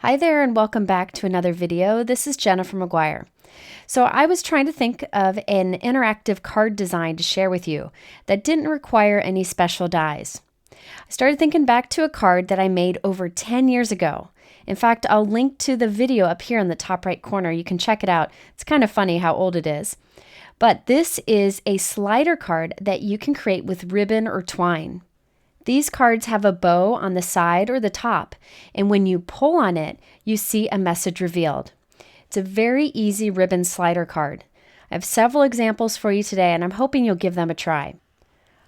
Hi there and welcome back to another video. This is Jennifer McGuire. So I was trying to think of an interactive card design to share with you that didn't require any special dies. I started thinking back to a card that I made over 10 years ago. In fact, I'll link to the video up here in the top right corner. You can check it out. It's kind of funny how old it is. But this is a slider card that you can create with ribbon or twine. These cards have a bow on the side or the top, and when you pull on it, you see a message revealed. It's a very easy ribbon slider card. I have several examples for you today, and I'm hoping you'll give them a try.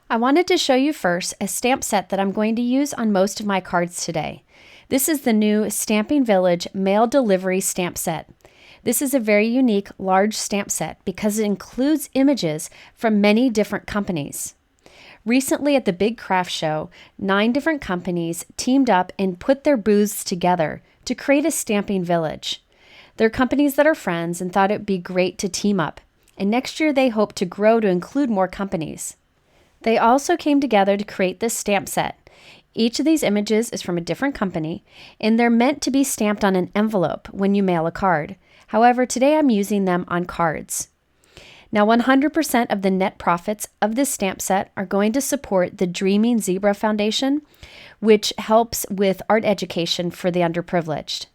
I wanted to show you first a stamp set that I'm going to use on most of my cards today. This is the new Stamping Village Mail Delivery Stamp Set. This is a very unique, large stamp set because it includes images from many different companies. Recently at the big craft show, 9 different companies teamed up and put their booths together to create a stamping village. They're companies that are friends and thought it would be great to team up, and next year they hope to grow to include more companies. They also came together to create this stamp set. Each of these images is from a different company, and they're meant to be stamped on an envelope when you mail a card. However, today I'm using them on cards. Now, 100% of the net profits of this stamp set are going to support the Dreaming Zebra Foundation, which helps with art education for the underprivileged.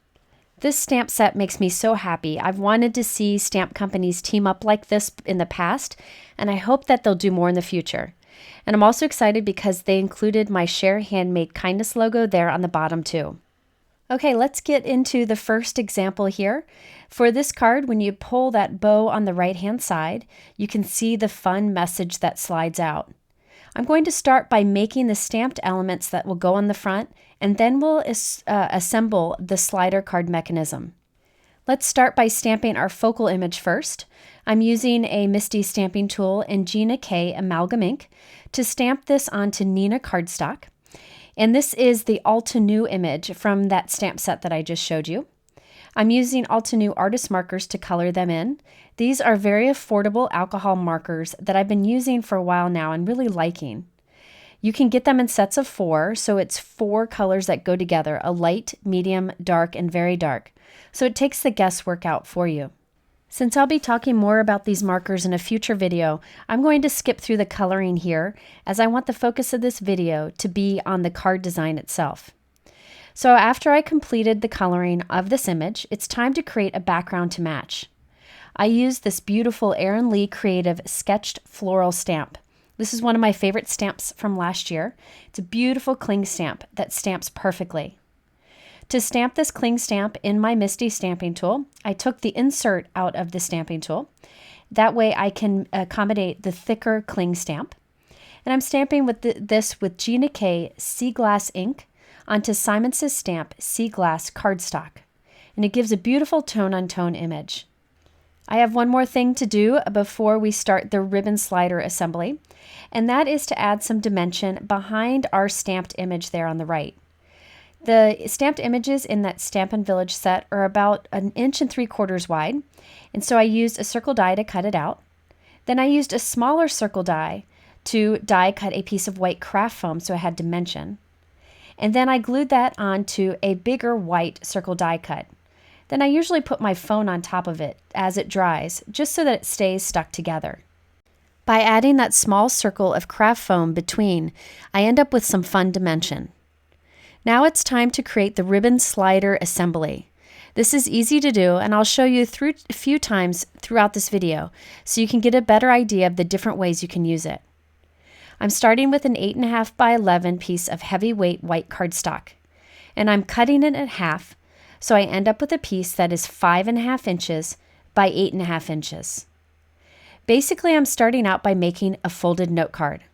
This stamp set makes me so happy. I've wanted to see stamp companies team up like this in the past, and I hope that they'll do more in the future. And I'm also excited because they included my Share Handmade Kindness logo there on the bottom too. Okay, let's get into the first example here. For this card, when you pull that bow on the right-hand side, you can see the fun message that slides out. I'm going to start by making the stamped elements that will go on the front, and then we'll assemble the slider card mechanism. Let's start by stamping our focal image first. I'm using a MISTI stamping tool and Gina K Amalgam ink to stamp this onto Neenah cardstock. And this is the Altenew image from that stamp set that I just showed you. I'm using Altenew artist markers to color them in. These are very affordable alcohol markers that I've been using for a while now and really liking. You can get them in sets of 4, so it's 4 colors that go together, a light, medium, dark, and very dark. So it takes the guesswork out for you. Since I'll be talking more about these markers in a future video, I'm going to skip through the coloring here as I want the focus of this video to be on the card design itself. So after I completed the coloring of this image, it's time to create a background to match. I used this beautiful Erin Lee Creative Sketched Floral stamp. This is one of my favorite stamps from last year. It's a beautiful cling stamp that stamps perfectly. To stamp this cling stamp in my MISTI stamping tool, I took the insert out of the stamping tool. That way I can accommodate the thicker cling stamp. And I'm stamping with this with Gina K Sea Glass ink onto Simon Says Stamp Sea Glass cardstock. And it gives a beautiful tone-on-tone image. I have one more thing to do before we start the ribbon slider assembly, and that is to add some dimension behind our stamped image there on the right. The stamped images in that Stampin' Village set are about 1 3/4 inches wide, and so I used a circle die to cut it out. Then I used a smaller circle die to die cut a piece of white craft foam so it had dimension. And then I glued that onto a bigger white circle die cut. Then I usually put my phone on top of it as it dries, just so that it stays stuck together. By adding that small circle of craft foam between, I end up with some fun dimension. Now it's time to create the ribbon slider assembly. This is easy to do, and I'll show you through a few times throughout this video so you can get a better idea of the different ways you can use it. I'm starting with an 8.5 by 11 piece of heavyweight white cardstock, and I'm cutting it in half so I end up with a piece that is 5.5 inches by 8.5 inches. Basically, I'm starting out by making a folded note card.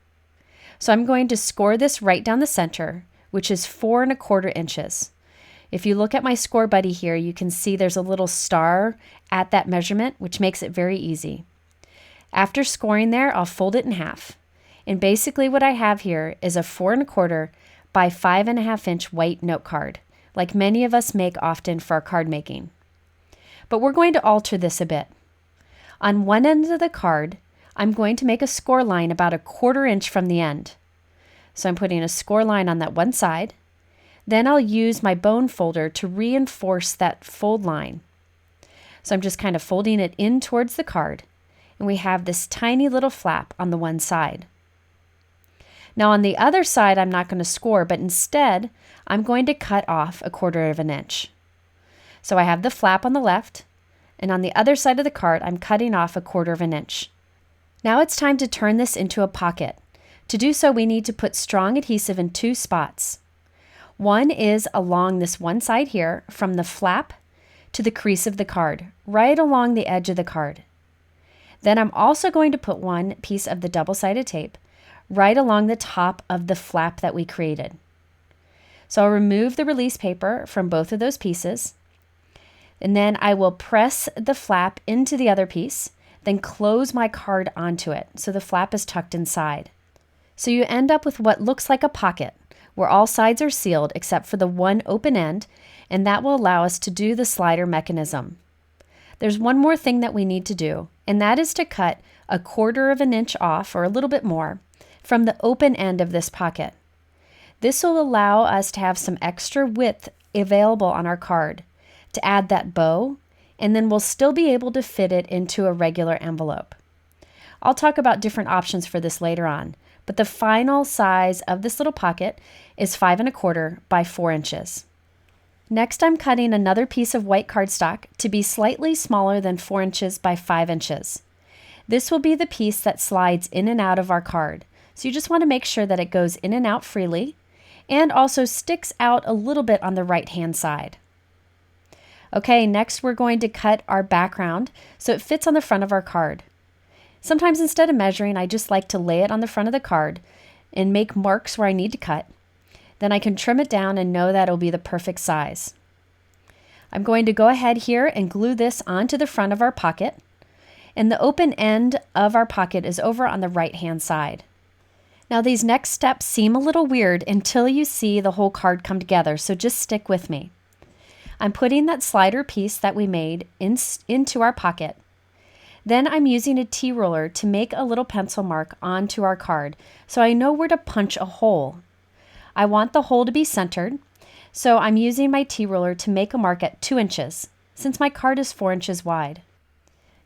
So I'm going to score this right down the center, which is 4.25 inches. If you look at my Scor-Bubby here, you can see there's a little star at that measurement, which makes it very easy. After scoring there, I'll fold it in half. And basically what I have here is a 4.25 by 5.5 inch white note card, like many of us make often for our card making. But we're going to alter this a bit. On one end of the card, I'm going to make a score line about 1/4 inch from the end. So I'm putting a score line on that one side. Then I'll use my bone folder to reinforce that fold line. So I'm just kind of folding it in towards the card, and we have this tiny little flap on the one side. Now on the other side, I'm not going to score, but instead I'm going to cut off 1/4 of an inch. So I have the flap on the left, and on the other side of the card, I'm cutting off 1/4 of an inch. Now it's time to turn this into a pocket. To do so, we need to put strong adhesive in 2 spots. One is along this one side here, from the flap to the crease of the card, right along the edge of the card. Then I'm also going to put one piece of the double-sided tape right along the top of the flap that we created. So I'll remove the release paper from both of those pieces, and then I will press the flap into the other piece, then close my card onto it so the flap is tucked inside. So you end up with what looks like a pocket where all sides are sealed except for the one open end, and that will allow us to do the slider mechanism. There's one more thing that we need to do, and that is to cut 1/4 of an inch off, or a little bit more, from the open end of this pocket. This will allow us to have some extra width available on our card to add that bow, and then we'll still be able to fit it into a regular envelope. I'll talk about different options for this later on, but the final size of this little pocket is 5 1/4 by 4 inches. Next, I'm cutting another piece of white cardstock to be slightly smaller than 4 inches by 5 inches. This will be the piece that slides in and out of our card. So you just want to make sure that it goes in and out freely and also sticks out a little bit on the right-hand side. Okay, next we're going to cut our background so it fits on the front of our card. Sometimes instead of measuring, I just like to lay it on the front of the card and make marks where I need to cut. Then I can trim it down and know that it'll be the perfect size. I'm going to go ahead here and glue this onto the front of our pocket, and the open end of our pocket is over on the right-hand side. Now these next steps seem a little weird until you see the whole card come together, so just stick with me. I'm putting that slider piece that we made into our pocket. Then I'm using a T-roller to make a little pencil mark onto our card so I know where to punch a hole. I want the hole to be centered, so I'm using my T-roller to make a mark at 2 inches, since my card is 4 inches wide.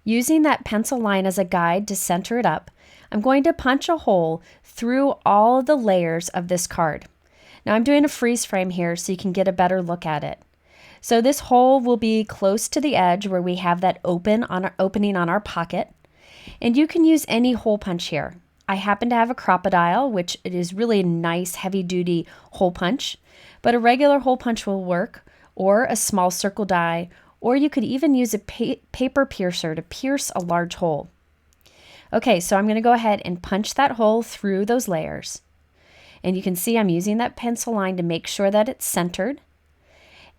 Using that pencil line as a guide to center it up, I'm going to punch a hole through all of the layers of this card. Now I'm doing a freeze frame here so you can get a better look at it. So this hole will be close to the edge where we have that opening on our pocket, and you can use any hole punch here. I happen to have a Crop-a-Dile, which it is really a nice heavy-duty hole punch, but a regular hole punch will work, or a small circle die, or you could even use a paper piercer to pierce a large hole. Okay, so I'm going to go ahead and punch that hole through those layers. And you can see I'm using that pencil line to make sure that it's centered.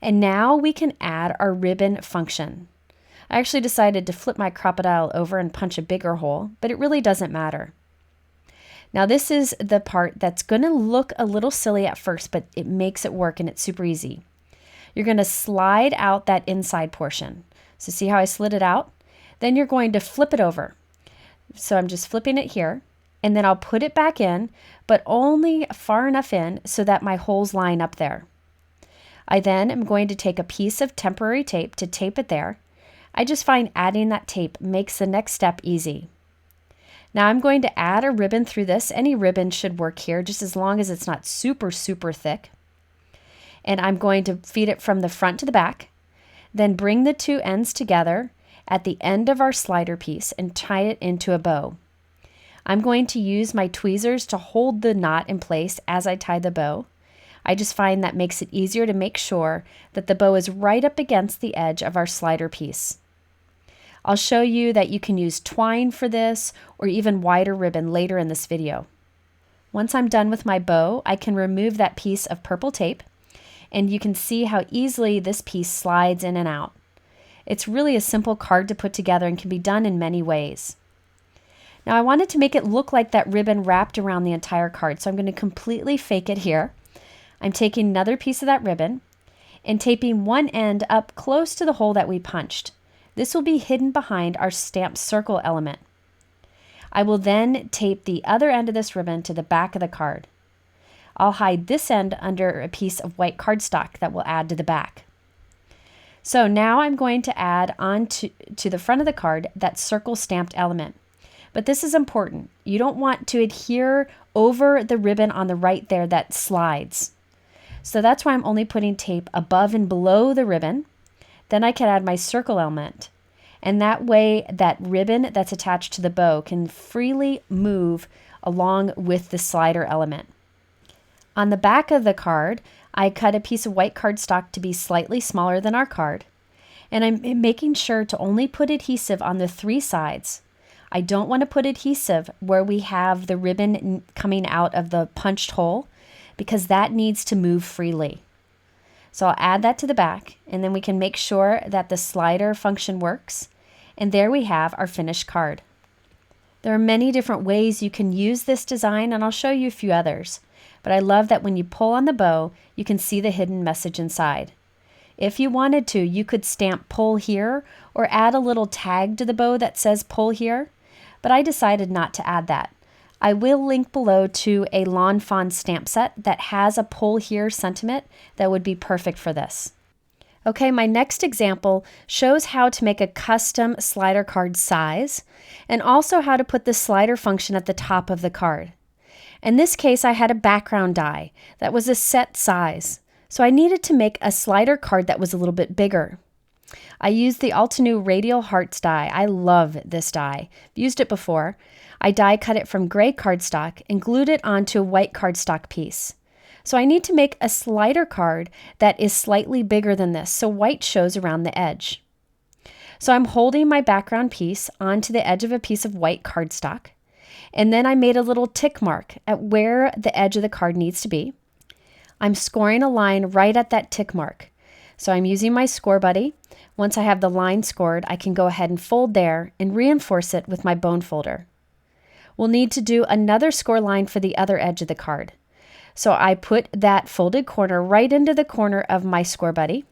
And now we can add our ribbon function. I actually decided to flip my Crop-a-Dile over and punch a bigger hole, but it really doesn't matter. Now this is the part that's going to look a little silly at first, but it makes it work and it's super easy. You're going to slide out that inside portion. So see how I slid it out? Then you're going to flip it over. So I'm just flipping it here, and then I'll put it back in, but only far enough in so that my holes line up there. I then am going to take a piece of temporary tape to tape it there. I just find adding that tape makes the next step easy. Now I'm going to add a ribbon through this. Any ribbon should work here, just as long as it's not super, super thick. And I'm going to feed it from the front to the back, then bring the two ends together at the end of our slider piece and tie it into a bow. I'm going to use my tweezers to hold the knot in place as I tie the bow. I just find that makes it easier to make sure that the bow is right up against the edge of our slider piece. I'll show you that you can use twine for this or even wider ribbon later in this video. Once I'm done with my bow, I can remove that piece of purple tape, and you can see how easily this piece slides in and out. It's really a simple card to put together and can be done in many ways. Now I wanted to make it look like that ribbon wrapped around the entire card, so I'm going to completely fake it here. I'm taking another piece of that ribbon and taping one end up close to the hole that we punched. This will be hidden behind our stamped circle element. I will then tape the other end of this ribbon to the back of the card. I'll hide this end under a piece of white cardstock that will add to the back. So now I'm going to add on to the front of the card that circle stamped element. But this is important. You don't want to adhere over the ribbon on the right there that slides. So that's why I'm only putting tape above and below the ribbon. Then I can add my circle element. And that way that ribbon that's attached to the bow can freely move along with the slider element. On the back of the card, I cut a piece of white cardstock to be slightly smaller than our card. And I'm making sure to only put adhesive on the 3 sides. I don't want to put adhesive where we have the ribbon coming out of the punched hole because that needs to move freely. So I'll add that to the back, and then we can make sure that the slider function works. And there we have our finished card. There are many different ways you can use this design, and I'll show you a few others. But I love that when you pull on the bow, you can see the hidden message inside. If you wanted to, you could stamp pull here or add a little tag to the bow that says pull here, but I decided not to add that. I will link below to a Lawn Fawn stamp set that has a pull here sentiment that would be perfect for this. Okay, my next example shows how to make a custom slider card size and also how to put the slider function at the top of the card. In this case, I had a background die that was a set size, so I needed to make a slider card that was a little bit bigger. I used the Altenew Radial Hearts die. I love this die. I've used it before. I die cut it from gray cardstock and glued it onto a white cardstock piece. So I need to make a slider card that is slightly bigger than this, so white shows around the edge. So I'm holding my background piece onto the edge of a piece of white cardstock, and then I made a little tick mark at where the edge of the card needs to be. I'm scoring a line right at that tick mark. So I'm using my Scor-Bubby. Once I have the line scored, I can go ahead and fold there and reinforce it with my bone folder. We'll need to do another score line for the other edge of the card. So I put that folded corner right into the corner of my Scor-Bubby,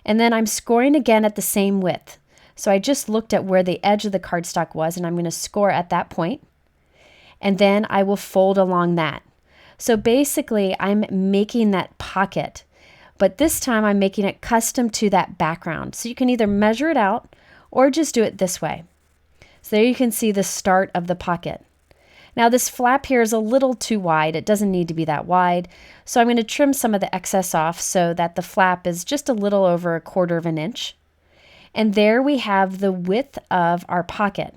and then I'm scoring again at the same width. So I just looked at where the edge of the cardstock was, and I'm going to score at that point, and then I will fold along that. So basically, I'm making that pocket, but this time I'm making it custom to that background. So you can either measure it out or just do it this way. So there you can see the start of the pocket. Now this flap here is a little too wide. It doesn't need to be that wide. So I'm going to trim some of the excess off so that the flap is just a little over 1/4 inch. And there we have the width of our pocket.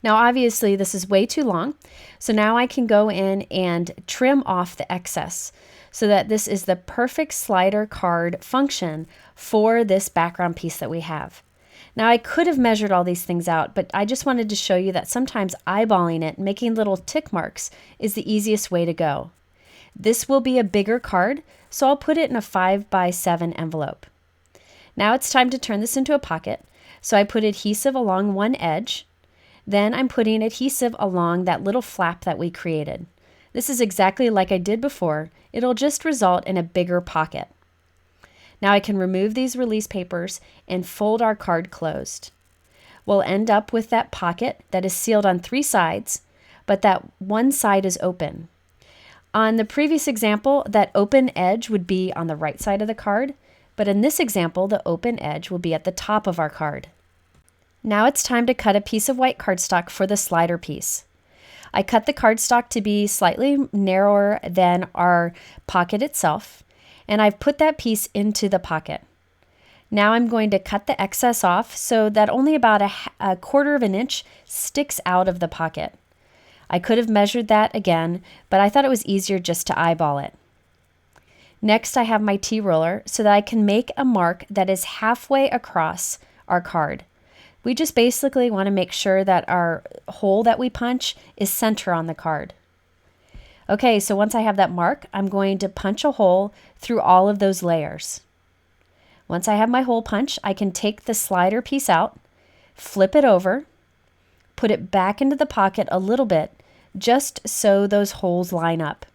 Now obviously this is way too long. So now I can go in and trim off the excess so that this is the perfect slider card function for this background piece that we have. Now I could have measured all these things out, but I just wanted to show you that sometimes eyeballing it and making little tick marks is the easiest way to go. This will be a bigger card, so I'll put it in a 5x7 envelope. Now it's time to turn this into a pocket. So I put adhesive along one edge. Then I'm putting adhesive along that little flap that we created. This is exactly like I did before. It'll just result in a bigger pocket. Now I can remove these release papers and fold our card closed. We'll end up with that pocket that is sealed on 3 sides, but that one side is open. On the previous example, that open edge would be on the right side of the card, but in this example, the open edge will be at the top of our card. Now it's time to cut a piece of white cardstock for the slider piece. I cut the cardstock to be slightly narrower than our pocket itself, and I've put that piece into the pocket. Now I'm going to cut the excess off so that only about a 1/4 inch sticks out of the pocket. I could have measured that again, but I thought it was easier just to eyeball it. Next, I have my T-roller so that I can make a mark that is halfway across our card. We just basically want to make sure that our hole that we punch is center on the card. Okay, so once I have that mark, I'm going to punch a hole through all of those layers. Once I have my hole punch, I can take the slider piece out, flip it over, put it back into the pocket a little bit, just so those holes line up.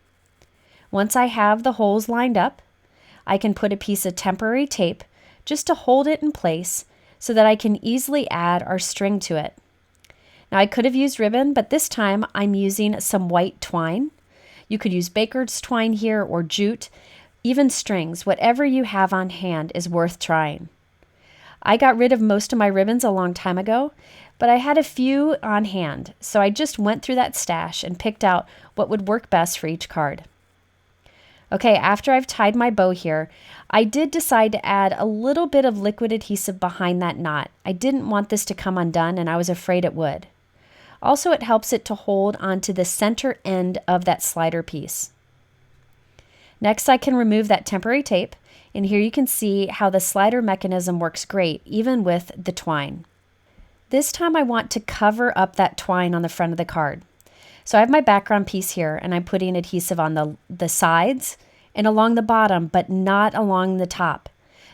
Once I have the holes lined up, I can put a piece of temporary tape just to hold it in place so that I can easily add our string to it. Now I could have used ribbon, but this time I'm using some white twine. You could use baker's twine here or jute, even strings. Whatever you have on hand is worth trying. I got rid of most of my ribbons a long time ago, but I had a few on hand, so I just went through that stash and picked out what would work best for each card. Okay, after I've tied my bow here, I did decide to add a little bit of liquid adhesive behind that knot. I didn't want this to come undone, and I was afraid it would. Also, it helps it to hold onto the center end of that slider piece. Next, I can remove that temporary tape, and here you can see how the slider mechanism works great, even with the twine. This time I want to cover up that twine on the front of the card. So I have my background piece here, and I'm putting adhesive on the sides and along the bottom, but not along the top,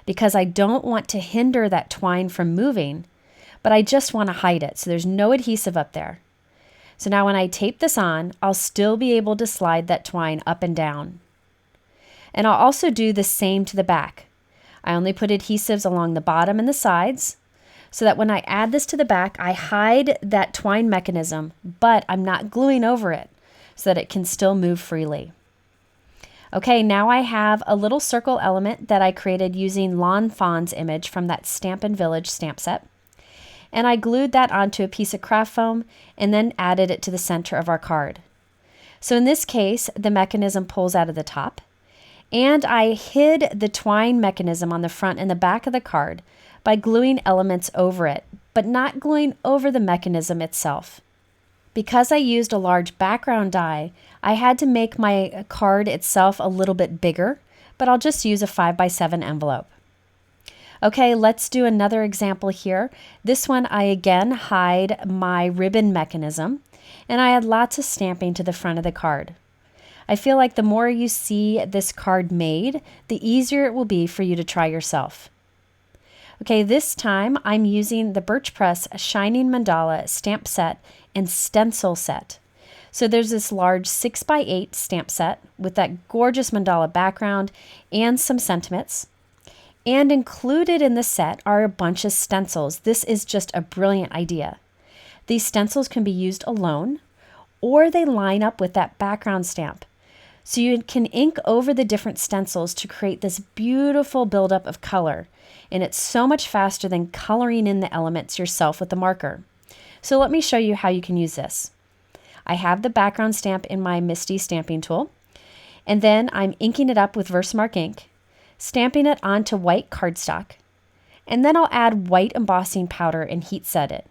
because I don't want to hinder that twine from moving, but I just want to hide it, so there's no adhesive up there. So now when I tape this on, I'll still be able to slide that twine up and down. And I'll also do the same to the back. I only put adhesives along the bottom and the sides, so that when I add this to the back, I hide that twine mechanism, but I'm not gluing over it so that it can still move freely. Okay, now I have a little circle element that I created using Lawn Fawn's image from that Stampin' Village stamp set. And I glued that onto a piece of craft foam and then added it to the center of our card. So in this case, the mechanism pulls out of the top, and I hid the twine mechanism on the front and the back of the card by gluing elements over it, but not gluing over the mechanism itself. Because I used a large background die, I had to make my card itself a little bit bigger, but I'll just use a 5x7 envelope. Okay, let's do another example here. This one I again hide my ribbon mechanism, and I add lots of stamping to the front of the card. I feel like the more you see this card made, the easier it will be for you to try yourself. Okay, this time I'm using the Birch Press Shining Mandala stamp set and stencil set. So there's this large 6x8 stamp set with that gorgeous mandala background and some sentiments. And included in the set are a bunch of stencils. This is just a brilliant idea. These stencils can be used alone, or they line up with that background stamp. So you can ink over the different stencils to create this beautiful buildup of color. And it's so much faster than coloring in the elements yourself with the marker. So let me show you how you can use this. I have the background stamp in my MISTI stamping tool, and then I'm inking it up with Versamark ink, stamping it onto white cardstock, and then I'll add white embossing powder and heat set it.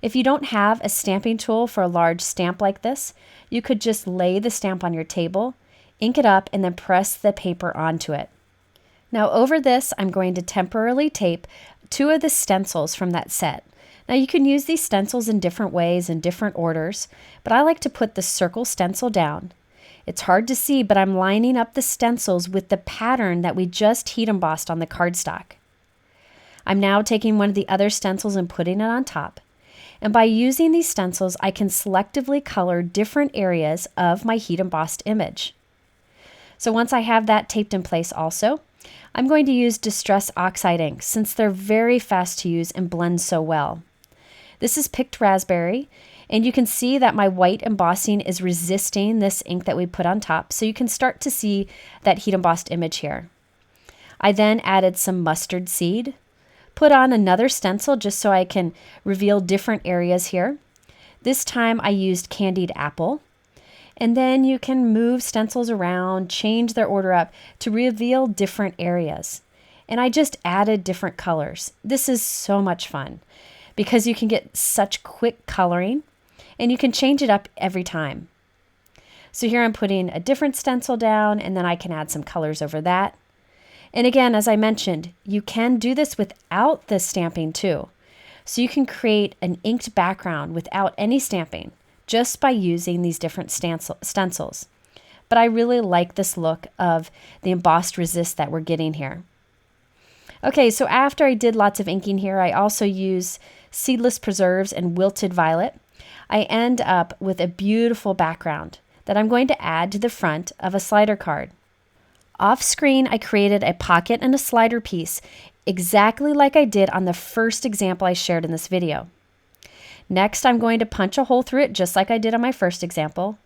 If you don't have a stamping tool for a large stamp like this, you could just lay the stamp on your table, ink it up, and then press the paper onto it. Now over this, I'm going to temporarily tape 2 of the stencils from that set. Now you can use these stencils in different ways in different orders, but I like to put the circle stencil down. It's hard to see, but I'm lining up the stencils with the pattern that we just heat embossed on the cardstock. I'm now taking one of the other stencils and putting it on top. And by using these stencils, I can selectively color different areas of my heat embossed image. So once I have that taped in place also, I'm going to use Distress Oxide ink since they're very fast to use and blend so well. This is picked raspberry, and you can see that my white embossing is resisting this ink that we put on top, so you can start to see that heat embossed image here. I then added some mustard seed, put on another stencil just so I can reveal different areas here. This time I used candied apple. And then you can move stencils around, change their order up to reveal different areas. And I just added different colors. This is so much fun because you can get such quick coloring and you can change it up every time. So here I'm putting a different stencil down, and then I can add some colors over that. And again, as I mentioned, you can do this without the stamping too. So you can create an inked background without any stamping, just by using these different stencils. But I really like this look of the embossed resist that we're getting here. Okay, so after I did lots of inking here, I also use Seedless Preserves and Wilted Violet. I end up with a beautiful background that I'm going to add to the front of a slider card. Off screen, I created a pocket and a slider piece exactly like I did on the first example I shared in this video. Next, I'm going to punch a hole through it just like I did on my first example,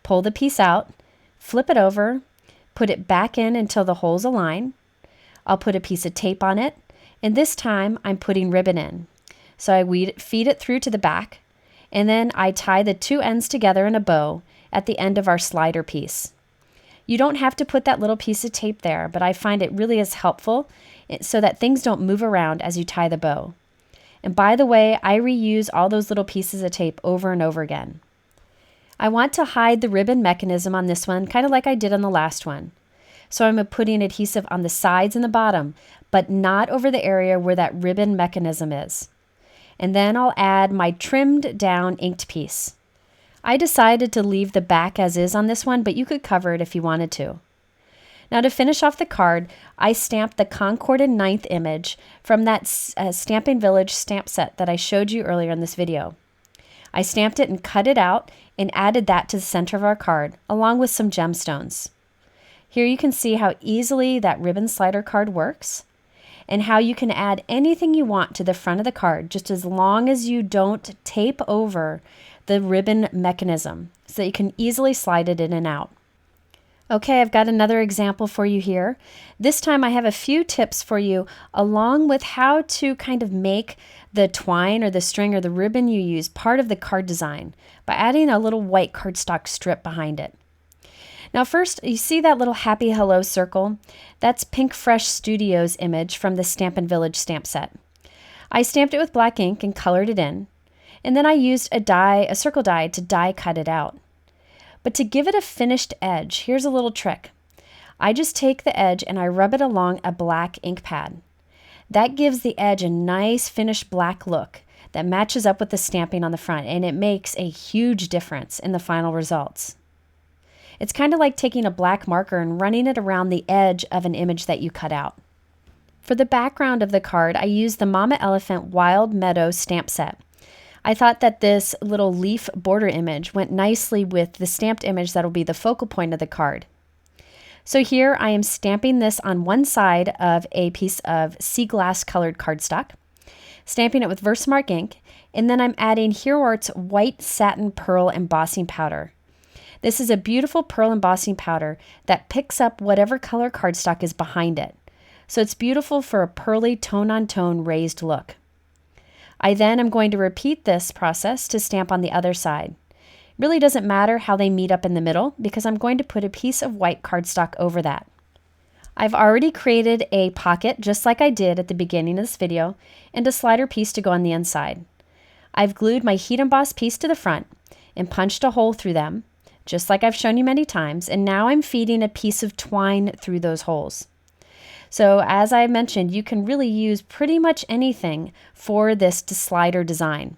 pull the piece out, flip it over, put it back in until the holes align. I'll put a piece of tape on it, and this time I'm putting ribbon in. So I feed it through to the back, and then I tie the two ends together in a bow at the end of our slider piece. You don't have to put that little piece of tape there, but I find it really is helpful so that things don't move around as you tie the bow. And by the way, I reuse all those little pieces of tape over and over again. I want to hide the ribbon mechanism on this one, kind of like I did on the last one. So I'm putting adhesive on the sides and the bottom, but not over the area where that ribbon mechanism is. And then I'll add my trimmed down inked piece. I decided to leave the back as is on this one, but you could cover it if you wanted to. Now to finish off the card, I stamped the Concorded 9th image from that Stamping Village stamp set that I showed you earlier in this video. I stamped it and cut it out and added that to the center of our card, along with some gemstones. Here you can see how easily that ribbon slider card works, and how you can add anything you want to the front of the card, just as long as you don't tape over the ribbon mechanism, so that you can easily slide it in and out. Okay, I've got another example for you here. This time I have a few tips for you along with how to kind of make the twine or the string or the ribbon you use part of the card design by adding a little white cardstock strip behind it. Now first, you see that little happy hello circle? That's Pink Fresh Studios image from the Stampin' Village stamp set. I stamped it with black ink and colored it in, and then I used a circle die to die cut it out. But to give it a finished edge, here's a little trick. I just take the edge and I rub it along a black ink pad. That gives the edge a nice finished black look that matches up with the stamping on the front, and it makes a huge difference in the final results. It's kind of like taking a black marker and running it around the edge of an image that you cut out. For the background of the card, I used the Mama Elephant Wild Meadow stamp set. I thought that this little leaf border image went nicely with the stamped image that will be the focal point of the card. So here I am stamping this on one side of a piece of sea glass colored cardstock, stamping it with Versamark ink, and then I'm adding Hero Art's white satin pearl embossing powder. This is a beautiful pearl embossing powder that picks up whatever color cardstock is behind it. So it's beautiful for a pearly tone-on-tone raised look. I then am going to repeat this process to stamp on the other side. It really doesn't matter how they meet up in the middle because I'm going to put a piece of white cardstock over that. I've already created a pocket just like I did at the beginning of this video and a slider piece to go on the inside. I've glued my heat embossed piece to the front and punched a hole through them, just like I've shown you many times, and now I'm feeding a piece of twine through those holes. So as I mentioned, you can really use pretty much anything for this slider design.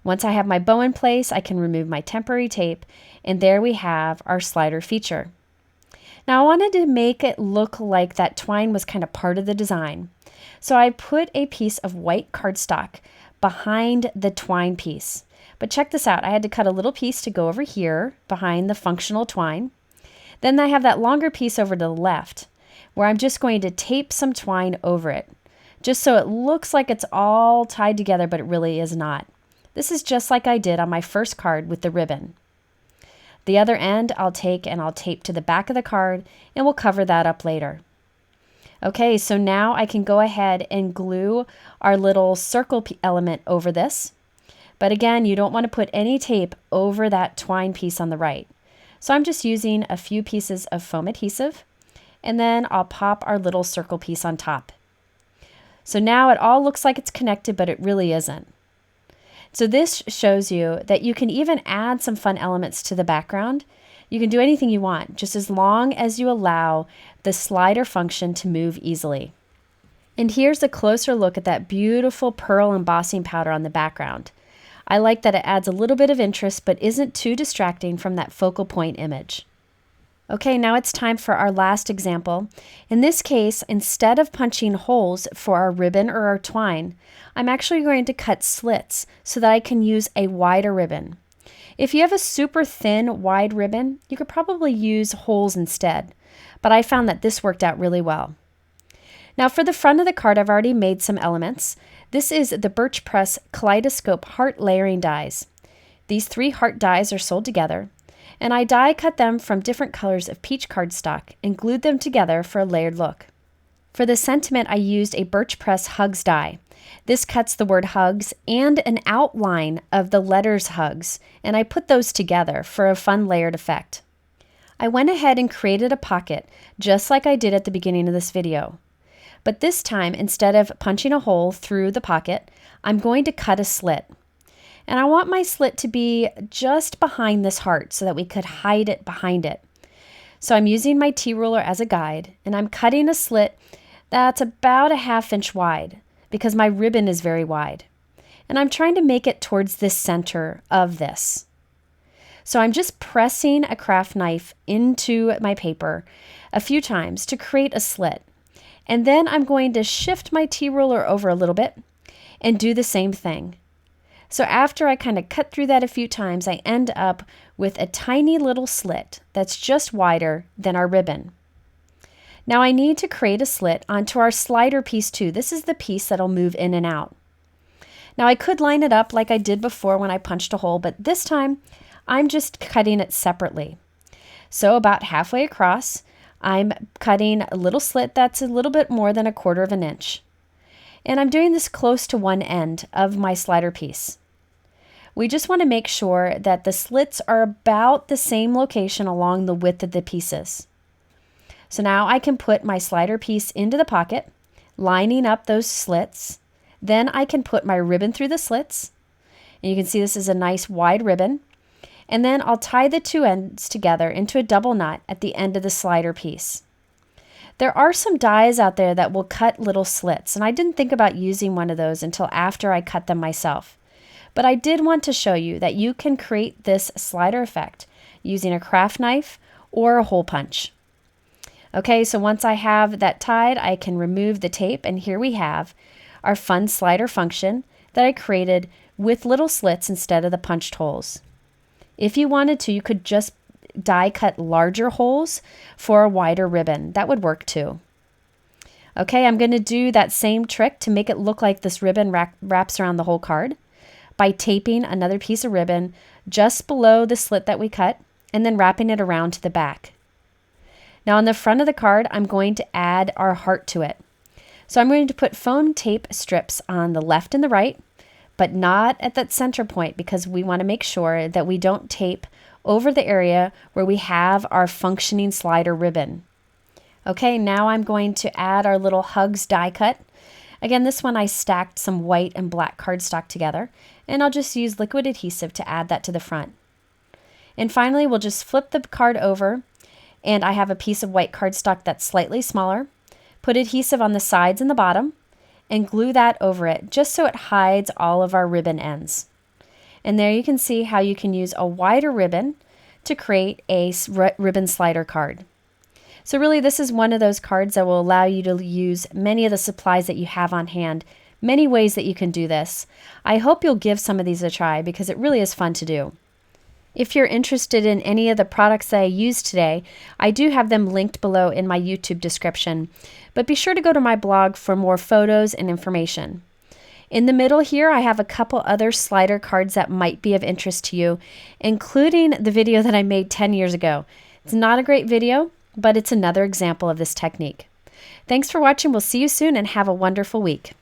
Once I have my bow in place, I can remove my temporary tape, and there we have our slider feature. Now I wanted to make it look like that twine was kind of part of the design. So I put a piece of white cardstock behind the twine piece. But check this out, I had to cut a little piece to go over here behind the functional twine. Then I have that longer piece over to the left where I'm just going to tape some twine over it, just so it looks like it's all tied together, but it really is not. This is just like I did on my first card with the ribbon. The other end I'll take and I'll tape to the back of the card, and we'll cover that up later. Okay, so now I can go ahead and glue our little circle element over this. But again, you don't want to put any tape over that twine piece on the right. So I'm just using a few pieces of foam adhesive, and then I'll pop our little circle piece on top. So now it all looks like it's connected, but it really isn't. So this shows you that you can even add some fun elements to the background. You can do anything you want, just as long as you allow the slider function to move easily. And here's a closer look at that beautiful pearl embossing powder on the background. I like that it adds a little bit of interest but isn't too distracting from that focal point image. Okay, now it's time for our last example. In this case, instead of punching holes for our ribbon or our twine, I'm actually going to cut slits so that I can use a wider ribbon. If you have a super thin, wide ribbon, you could probably use holes instead, but I found that this worked out really well. Now for the front of the card, I've already made some elements. This is the Birch Press Kaleidoscope Heart Layering Dies. These 3 heart dies are sold together. and I die cut them from different colors of peach cardstock and glued them together for a layered look. For the sentiment, I used a Birch Press Hugs die. This cuts the word hugs and an outline of the letters hugs, and I put those together for a fun layered effect. I went ahead and created a pocket, just like I did at the beginning of this video. But this time, instead of punching a hole through the pocket, I'm going to cut a slit. And I want my slit to be just behind this heart so that we could hide it behind it. So I'm using my T-ruler as a guide, and I'm cutting a slit that's about a 1/2 inch wide because my ribbon is very wide. And I'm trying to make it towards the center of this. So I'm just pressing a craft knife into my paper a few times to create a slit. And then I'm going to shift my T-ruler over a little bit and do the same thing. So after I kind of cut through that a few times, I end up with a tiny little slit that's just wider than our ribbon. Now I need to create a slit onto our slider piece too. This is the piece that'll move in and out. Now I could line it up like I did before when I punched a hole, but this time I'm just cutting it separately. So about halfway across, I'm cutting a little slit that's a little bit more than 1/4 inch. And I'm doing this close to one end of my slider piece. We just want to make sure that the slits are about the same location along the width of the pieces. So now I can put my slider piece into the pocket, lining up those slits. Then I can put my ribbon through the slits. And you can see this is a nice wide ribbon. And then I'll tie the two ends together into a double knot at the end of the slider piece. There are some dies out there that will cut little slits, and I didn't think about using one of those until after I cut them myself. But I did want to show you that you can create this slider effect using a craft knife or a hole punch. Okay, so once I have that tied, I can remove the tape, and here we have our fun slider function that I created with little slits instead of the punched holes. If you wanted to, you could just die cut larger holes for a wider ribbon. That would work too. Okay, I'm going to do that same trick to make it look like this ribbon wraps around the whole card by taping another piece of ribbon just below the slit that we cut and then wrapping it around to the back. Now on the front of the card, I'm going to add our heart to it. So I'm going to put foam tape strips on the left and the right, but not at that center point because we want to make sure that we don't tape over the area where we have our functioning slider ribbon. Okay, now I'm going to add our little hugs die cut. Again, this one I stacked some white and black cardstock together, and I'll just use liquid adhesive to add that to the front. And finally, we'll just flip the card over, and I have a piece of white cardstock that's slightly smaller. Put adhesive on the sides and the bottom, and glue that over it just so it hides all of our ribbon ends. And there you can see how you can use a wider ribbon to create a ribbon slider card. So really this is one of those cards that will allow you to use many of the supplies that you have on hand, many ways that you can do this. I hope you'll give some of these a try because it really is fun to do. If you're interested in any of the products that I used today, I do have them linked below in my YouTube description, but be sure to go to my blog for more photos and information. In the middle here, I have a couple other slider cards that might be of interest to you, including the video that I made 10 years ago. It's not a great video, but it's another example of this technique. Thanks for watching. We'll see you soon and have a wonderful week.